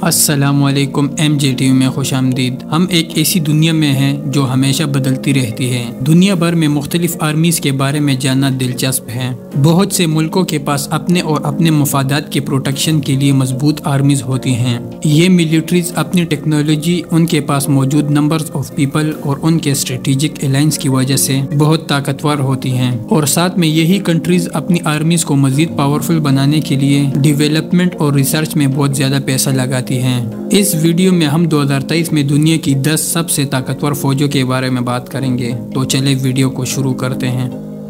अस्सलामुअलैकुम MJTV में खुश आमदीद। हम एक ऐसी दुनिया में हैं जो हमेशा बदलती रहती है। दुनिया भर में मुख्तलिफ आर्मीज के बारे में जानना दिलचस्प है। बहुत से मुल्कों के पास अपने और अपने मफादात के प्रोटेक्शन के लिए मजबूत आर्मीज होती हैं। ये मिलिट्रीज अपनी टेक्नोलॉजी, उनके पास मौजूद नंबर्स ऑफ पीपल और उनके स्ट्रेटेजिक अलायंस की वजह से बहुत ताकतवर होती हैं और साथ में यही कंट्रीज अपनी आर्मीज को मजीद पावरफुल बनाने के लिए डेवलपमेंट और रिसर्च में बहुत ज्यादा पैसा लगाती हैं। इस वीडियो में हम 2023 में दुनिया की 10 सबसे ताकतवर फौजों के बारे में बात करेंगे। तो चले वीडियो को शुरू करते हैं।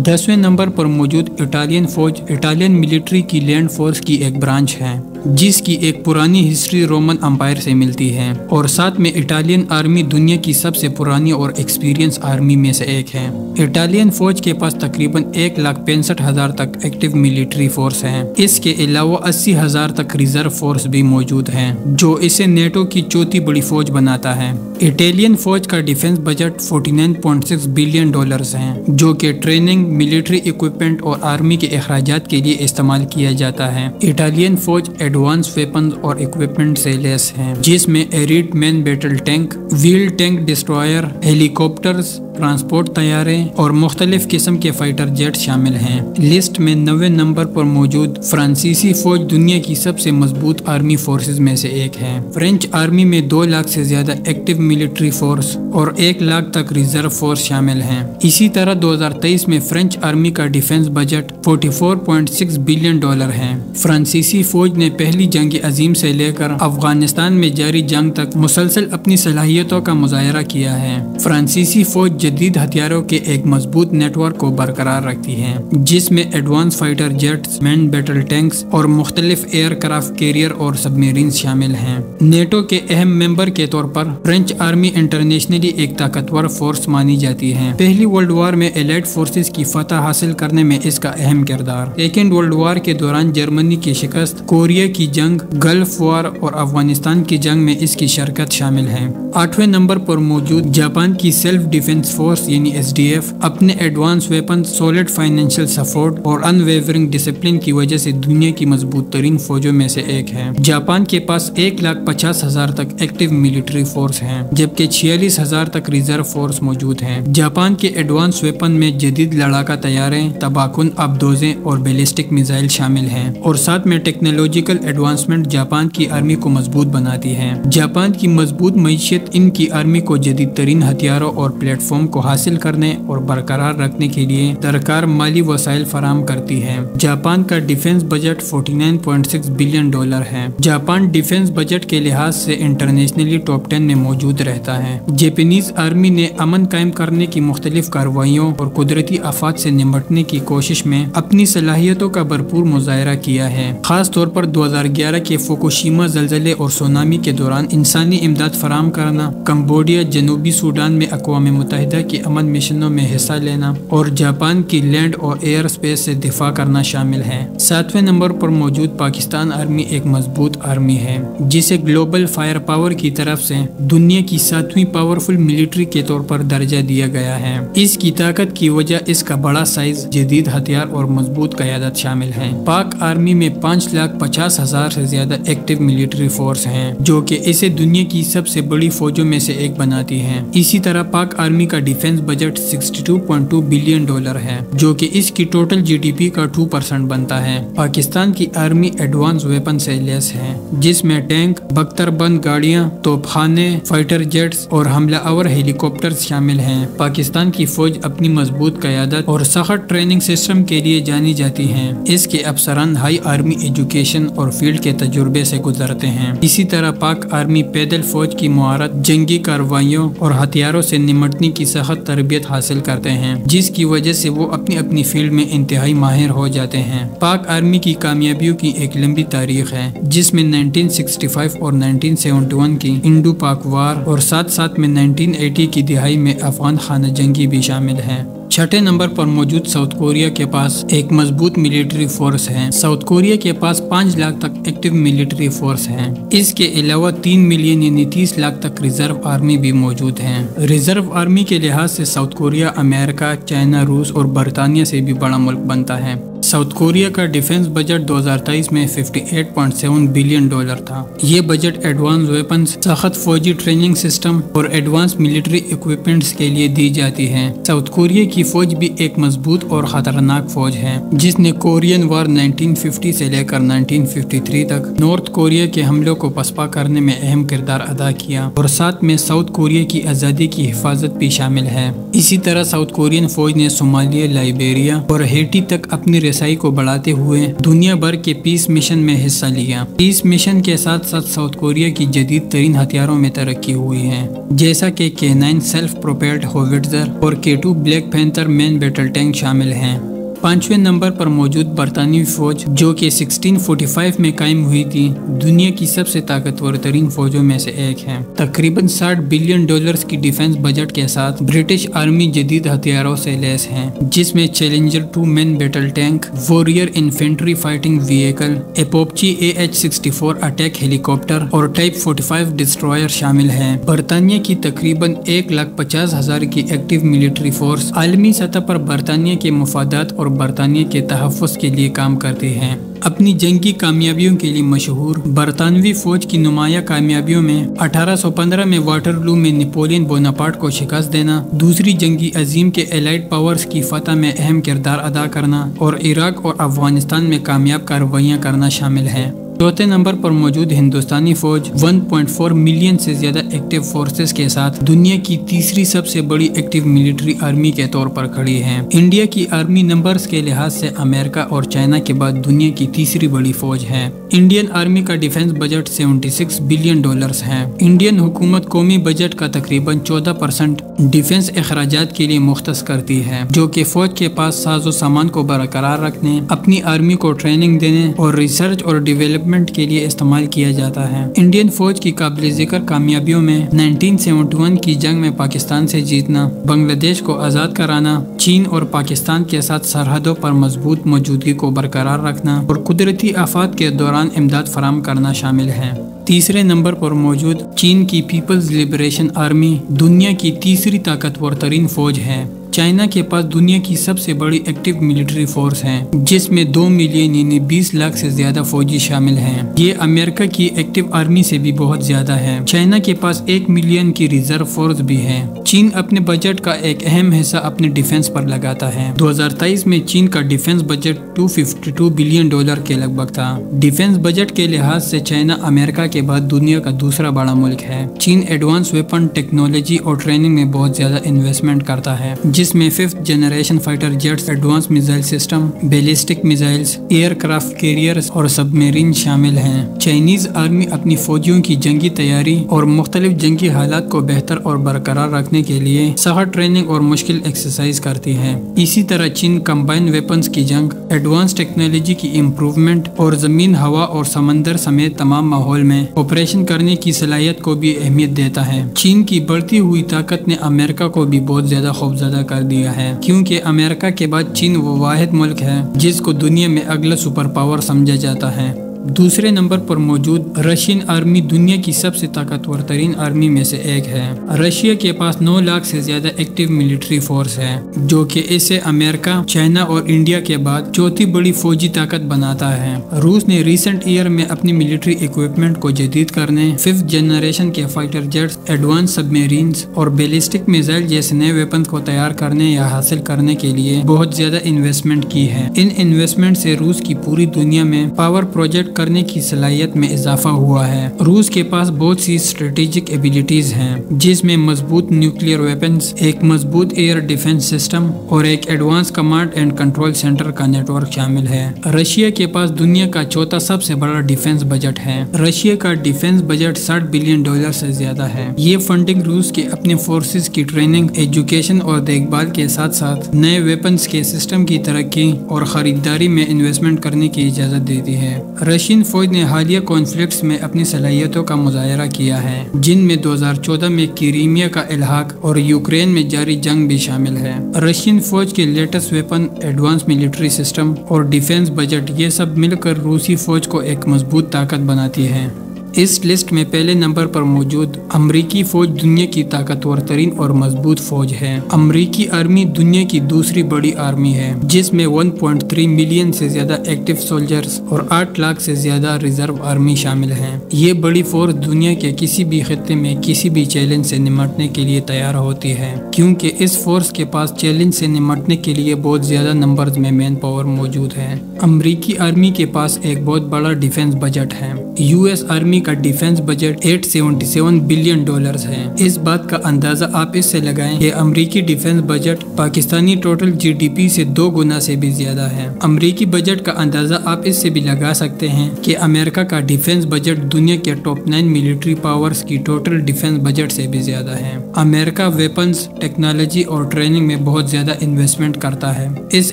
10वें नंबर पर मौजूद इटालियन फौज इटालियन मिलिट्री की लैंड फोर्स की एक ब्रांच है जिसकी एक पुरानी हिस्ट्री रोमन एम्पायर से मिलती है और साथ में इटालियन आर्मी दुनिया की सबसे पुरानी और एक्सपीरियंस आर्मी में से एक है। इटालियन फौज के पास तकरीबन 1,65,000 तक एक्टिव मिलिट्री फोर्स है। इसके अलावा 80,000 तक रिजर्व फोर्स भी मौजूद है जो इसे नेटो की चौथी बड़ी फौज बनाता है। इटालियन फौज का डिफेंस बजट $49.6 बिलियन है जो कि ट्रेनिंग, मिलिट्री इक्विपमेंट और आर्मी के अखराजात के लिए इस्तेमाल किया जाता है। इटालियन फौज एडवांस वेपन्स और इक्विपमेंट से लेस है जिसमें arid man battle tank, wheel tank destroyer, helicopters, transport तैयारे और मुख्तलिफ किस्म के फाइटर जेट शामिल हैं। लिस्ट में 9वें नंबर पर मौजूद फ्रांसीसी फौज दुनिया की सबसे मजबूत आर्मी फोर्सेज में से एक है। फ्रेंच आर्मी में 2 लाख से ज्यादा एक्टिव मिलिट्री फोर्स और 1 लाख तक रिजर्व फोर्स शामिल हैं। इसी तरह 2023 में फ्रेंच आर्मी का डिफेंस बजट $44.6 बिलियन है। फ्रांसीसी फौज ने पहली जंग अजीम से लेकर अफगानिस्तान में जारी जंग तक मुसलसल अपनी सलाहियतों का मुजाहरा किया है। फ्रांसीसी फौज जदीद हथियारों के एक मजबूत नेटवर्क को बरकरार रखती है जिसमें advance fighter jets, man battle tanks और मुख्तलिफ एयरक्राफ्ट कैरियर और सबमरीन शामिल हैं। नेटो के अहम मेंबर के तौर पर फ्रेंच आर्मी इंटरनेशनली एक ताकतवर फोर्स मानी जाती है। पहली वर्ल्ड वॉर में एलाइड फोर्सेस की फतह हासिल करने में इसका अहम किरदार। सेकेंड वर्ल्ड वॉर के दौरान जर्मनी की शिकस्त, कोरिया की जंग, गल्फ वॉर और अफगानिस्तान की जंग में इसकी शिरकत शामिल है। 8वें नंबर पर मौजूद जापान की सेल्फ डिफेंस फोर्स यानी SDF अपने advance weapon, solid financial support और अनवेवरिंग डिसिप्लिन की वजह से दुनिया की मजबूत तरीन फौजों में से एक है। जापान के पास 1,50,000 तक एक्टिव मिलिट्री फोर्स है जबकि 46,000 तक रिजर्व फोर्स मौजूद है। जापान के एडवांस वेपन में जदीद लड़ाका तैयारे, तबाकुन अबदोजें और बैलिस्टिक मिसाइल शामिल हैं और साथ में टेक्नोलॉजिकल एडवांसमेंट जापान की आर्मी को मजबूत बनाती है। जापान की मजबूत मईशत इनकी आर्मी को जदीद तरीन हथियारों और प्लेटफॉर्म को हासिल करने और बरकरार रखने के लिए दरकार माली वसाइल फराम करती है। जापान का डिफेंस बजट $49.6 बिलियन है। जापान डिफेंस बजट के लिहाज से इंटरनेशनली टॉप 10 में मौजूद रहता है। जापानीज आर्मी ने अमन कायम करने की मुख्तलिफ कार्रवाइयों और कुदरती आफात से निपटने की कोशिश में अपनी सलाहियतों का भरपूर मुजाहरा किया है। खास तौर पर 2011 के फुकुशिमा जलजले और सुनामी के दौरान इंसानी इमदाद फराम करना, कम्बोडिया, जनूबी सूडान में अक़वाम मुत्तहिदा के अमन मिशनों में हिस्सा लेना और जापान की लैंड और एयर स्पेस से दिफा करना शामिल है। 7वें नंबर पर मौजूद पाकिस्तान आर्मी एक मजबूत आर्मी है जिसे ग्लोबल फायर पावर की तरफ से दुनिया की 7वीं पावरफुल मिलिट्री के तौर पर दर्जा दिया गया है। इसकी ताकत की वजह इसका बड़ा साइज, जदीद हथियार और मजबूत क़यादत शामिल है। पाक आर्मी में 5,50,000 से ज्यादा एक्टिव मिलिट्री फोर्स है जो कि इसे दुनिया की सबसे बड़ी फौजों में से एक बनाती है। इसी तरह पाक आर्मी का डिफेंस बजट $62.2 बिलियन है जो कि इसकी टोटल GDP का 2% बनता है। पाकिस्तान की आर्मी एडवांस वेपन से लेस है जिसमें टैंक, बख्तरबंद गाड़ियां, तोपखाने, फाइटर जेट्स और हमलावर हेलीकॉप्टर्स शामिल हैं। पाकिस्तान की फौज अपनी मजबूत क़यादत और सख्त ट्रेनिंग सिस्टम के लिए जानी जाती है। इसके अफसरान हाई आर्मी एजुकेशन और फील्ड के तजुर्बे से गुजरते हैं। इसी तरह पाक आर्मी पैदल फौज की मुहारत, जंगी कार्रवाइयों और हथियारों से निपटने की सख्त तरबियत हासिल करते हैं जिसकी वजह से वो अपनी अपनी फील्ड में इंतहाई माहिर हो जाते हैं। पाक आर्मी की कामयाबियों की एक लंबी तारीख है जिसमें 1965 और 1971 की इंडो पाक वार और साथ साथ में 1980 की दिहाई में अफगान खाना जंगी भी शामिल है। 6ठे नंबर पर मौजूद साउथ कोरिया के पास एक मजबूत मिलिट्री फोर्स है। साउथ कोरिया के पास 5 लाख तक एक्टिव मिलिट्री फोर्स है। इसके अलावा 3 मिलियन यानी 30 लाख तक रिजर्व आर्मी भी मौजूद है। रिजर्व आर्मी के लिहाज से साउथ कोरिया अमेरिका, चाइना, रूस और बरतानिया से भी बड़ा मुल्क बनता है। साउथ कोरिया का डिफेंस बजट 2023 में $58.7 बिलियन था। ये बजट एडवांस वेपन्स, सख्त फौजी ट्रेनिंग सिस्टम और एडवांस मिलिट्री इक्विपमेंट्स के लिए दी जाती है। साउथ कोरिया की फौज भी एक मजबूत और खतरनाक फौज है, जिसने कोरियन वार 1950 से लेकर 1953 तक नॉर्थ कोरिया के हमलों को पसपा करने में अहम किरदार अदा किया और साथ में साउथ कोरिया की आज़ादी की हिफाजत भी शामिल है। इसी तरह साउथ कोरियन फौज ने सोमालिया, लाइबेरिया और हेटी तक अपनी रसाई को बढ़ाते हुए दुनिया भर के पीस मिशन में हिस्सा लिया। पीस मिशन के साथ साथ साउथ कोरिया की जदीद तरीन हथियारों में तरक्की हुई है, जैसा कि K9 सेल्फ प्रोपेल्ड होविट्जर और K2 black panther main battle tank शामिल हैं। 5वें नंबर पर मौजूद बरतानवी फौज, जो कि 1645 में कायम हुई थी, दुनिया की सबसे ताकतवर तरीन फौजों में से एक है। तकरीबन $60 बिलियन की डिफेंस बजट के साथ ब्रिटिश आर्मी जदीद हथियारों से लैस है, जिसमें Challenger 2 main battle tank, Warrior infantry fighting vehicle, Apache AH-64 attack helicopter और टाइप 45 डिस्ट्रॉयर शामिल है। बरतानिया की तकरीबन 1,50,000 की एक्टिव मिलिट्री फोर्स आलमी सतह पर बरतानिया के मफादात और बरतानिया के तहफ़्फ़ुज़ के लिए काम करते हैं। अपनी जंगी कामयाबियों के लिए मशहूर बरतानवी फौज की नुमायां कामयाबियों में 1815 में वाटरलू में नेपोलियन बोनापार्ट को शिकस्त देना, दूसरी जंगी अजीम के एलाइड पावर्स की फतह में अहम किरदार अदा करना और इराक और अफगानिस्तान में कामयाब कार्रवाइयाँ करना शामिल है। चौथे नंबर पर मौजूद हिंदुस्तानी फौज 1.4 मिलियन से ज्यादा एक्टिव फोर्सेस के साथ दुनिया की तीसरी सबसे बड़ी एक्टिव मिलिट्री आर्मी के तौर पर खड़ी है। इंडिया की आर्मी नंबर्स के लिहाज से अमेरिका और चाइना के बाद दुनिया की तीसरी बड़ी फौज है। इंडियन आर्मी का डिफेंस बजट $76 बिलियन है। इंडियन हुकूमत कौमी बजट का तकरीबन 14% डिफेंस अखराजात के लिए मुख्तस करती है, जो कि फौज के पास साजो सामान को बरकरार रखने, अपनी आर्मी को ट्रेनिंग देने और रिसर्च और डेवलपमेंट के लिए इस्तेमाल किया जाता है। इंडियन फौज की काबिल जिक्र कामयाबियों में 1971 की जंग में पाकिस्तान से जीतना, बांग्लादेश को आज़ाद कराना, चीन और पाकिस्तान के साथ सरहदों पर मजबूत मौजूदगी को बरकरार रखना और कुदरती आफात के दौरान इमदाद फराहम करना शामिल है। तीसरे नंबर पर मौजूद चीन की पीपल्स लिबरेशन आर्मी दुनिया की तीसरी ताकतवर तरीन फौज है। चाइना के पास दुनिया की सबसे बड़ी एक्टिव मिलिट्री फोर्स है, जिसमें 2 मिलियन यानी 20 लाख से ज्यादा फौजी शामिल हैं। ये अमेरिका की एक्टिव आर्मी से भी बहुत ज्यादा है। चाइना के पास 1 मिलियन की रिजर्व फोर्स भी है। चीन अपने बजट का एक अहम हिस्सा अपने डिफेंस पर लगाता है। 2023 में चीन का डिफेंस बजट $252 बिलियन के लगभग था। डिफेंस बजट के लिहाज से चाइना अमेरिका के बाद दुनिया का दूसरा बड़ा मुल्क है। चीन एडवांस वेपन टेक्नोलॉजी और ट्रेनिंग में बहुत ज्यादा इन्वेस्टमेंट करता है, जिसमें 5th generation fighter jets, advance missile system, ballistic missiles, aircraft carriers और सबमरीन शामिल हैं। चाइनीज आर्मी अपनी फौजियों की जंगी तैयारी और मुख्तलिफ जंगी हालात को बेहतर और बरकरार रखने के लिए सख्त ट्रेनिंग और मुश्किल एक्सरसाइज करती है। इसी तरह चीन कंबाइन वेपन्स की जंग, एडवांस टेक्नोलॉजी की इम्प्रूवमेंट और जमीन, हवा और समंदर समेत तमाम माहौल में ऑपरेशन करने की सलाहियत को भी अहमियत देता है। चीन की बढ़ती हुई ताकत ने अमेरिका को भी बहुत ज्यादा खौफजदा कर दिया है, क्योंकि अमेरिका के बाद चीन वो वाहिद मुल्क है जिसको दुनिया में अगला सुपर पावर समझा जाता है। दूसरे नंबर पर मौजूद रशियन आर्मी दुनिया की सबसे ताकतवर तरीन आर्मी में से एक है। रशिया के पास 9 लाख से ज्यादा एक्टिव मिलिट्री फोर्स है, जो कि इसे अमेरिका, चाइना और इंडिया के बाद चौथी बड़ी फौजी ताकत बनाता है। रूस ने रिसेंट ईयर में अपनी मिलिट्री इक्विपमेंट को जदीद करने, 5th जनरेशन के फाइटर जेट्स, एडवांस सबमरीन्स और बैलिस्टिक मिसाइल जैसे नए वेपन को तैयार करने या हासिल करने के लिए बहुत ज्यादा इन्वेस्टमेंट की है। इन इन्वेस्टमेंट से रूस की पूरी दुनिया में पावर प्रोजेक्ट करने की सलाहियत में इजाफा हुआ है। रूस के पास बहुत सी स्ट्रेटेजिक एबिलिटीज हैं, जिसमें मजबूत न्यूक्लियर वेपन्स, एक मजबूत एयर डिफेंस सिस्टम और एक advance command and control centre का नेटवर्क शामिल है। रशिया के पास दुनिया का चौथा सबसे बड़ा डिफेंस बजट है। रशिया का डिफेंस बजट $60 बिलियन से ज्यादा है। ये फंडिंग रूस के अपने फोर्सेस की ट्रेनिंग, एजुकेशन और देखभाल के साथ साथ नए वेपन्स के सिस्टम की तरक्की और खरीदारी में इन्वेस्टमेंट करने की इजाजत देती है। रशियन फौज ने हालिया कॉन्फ्लिक्ट्स में अपनी सलाहियतों का मुजाहरा किया है, जिनमें 2014 में क्रीमिया का इल्हाक और यूक्रेन में जारी जंग भी शामिल है। रशियन फौज के latest weapon, advance military system और डिफेंस बजट, ये सब मिलकर रूसी फौज को एक मजबूत ताकत बनाती है। इस लिस्ट में पहले नंबर पर मौजूद अमरीकी फौज दुनिया की ताकतवर तरीन और मजबूत फौज है। अमरीकी आर्मी दुनिया की दूसरी बड़ी आर्मी है, जिसमें 1.3 मिलियन से ज्यादा एक्टिव सोल्जर्स और 8 लाख से ज्यादा रिजर्व आर्मी शामिल हैं। ये बड़ी फोर्स दुनिया के किसी भी खित्ते में किसी भी चैलेंज से निपटने के लिए तैयार होती है, क्योंकि इस फोर्स के पास चैलेंज से निपटने के लिए बहुत ज्यादा नंबर्स में मैन पावर मौजूद है। अमरीकी आर्मी के पास एक बहुत बड़ा डिफेंस बजट है। यूएस आर्मी का डिफेंस बजट $877 बिलियन है। इस बात का अंदाजा आप इससे लगाएं कि अमरीकी defence budget Pakistani total GDP से 2 गुना से भी ज्यादा है। अमरीकी बजट का अंदाजा आप इससे भी लगा सकते हैं कि अमेरिका का डिफेंस बजट दुनिया के टॉप 9 मिलिट्री पावर्स की टोटल डिफेंस बजट से भी ज्यादा है। अमेरिका वेपन्स, टेक्नोलॉजी और ट्रेनिंग में बहुत ज्यादा इन्वेस्टमेंट करता है। इस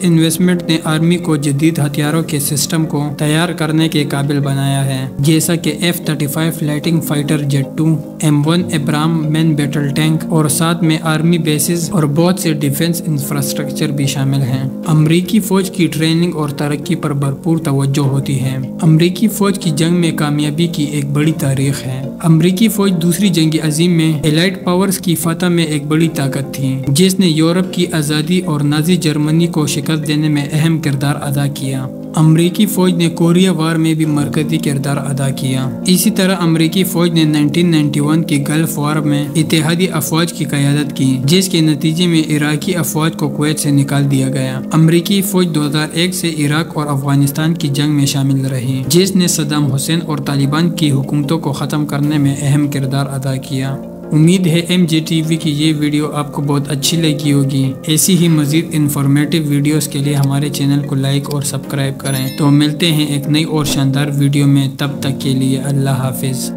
इन्वेस्टमेंट ने आर्मी को जदीद हथियारों के सिस्टम को तैयार करने के काबिल बनाया है, जैसा कि F-35 lighting fighter jet 2, M1 Abram man battle tank और साथ में आर्मी बेसिस और बहुत से डिफेंस इंफ्रास्ट्रक्चर भी शामिल हैं। अमरीकी फौज की ट्रेनिंग और तरक्की पर भरपूर तवज्जो होती है। अमरीकी फौज की जंग में कामयाबी की एक बड़ी तारीख है। अमरीकी फौज दूसरी जंग अजीम में एलाइड पावर्स की फतह में एक बड़ी ताकत थी, जिसने यूरोप की आज़ादी और नाजी जर्मनी को शिकस्त देने में अहम किरदार अदा किया। अमरीकी फौज ने कोरिया वार में भी मरकजी किरदार अदा किया। इसी तरह अमरीकी फौज ने 1991 की गल्फ वार में इत्तेहादी अफवाज की क़यादत की, जिसके नतीजे में इराकी अफवाज को कुवैत से निकाल दिया गया। अमरीकी फौज 2001 से इराक और अफगानिस्तान की जंग में शामिल रही, जिसने सद्दाम हुसैन और तालिबान की हुकूमतों को ख़त्म करने में अहम किरदार अदा किया। उम्मीद है MJTV की ये वीडियो आपको बहुत अच्छी लगी होगी। ऐसी ही मज़ीद इन्फॉर्मेटिव वीडियोस के लिए हमारे चैनल को लाइक और सब्सक्राइब करें। तो मिलते हैं एक नई और शानदार वीडियो में, तब तक के लिए अल्लाह हाफिज़।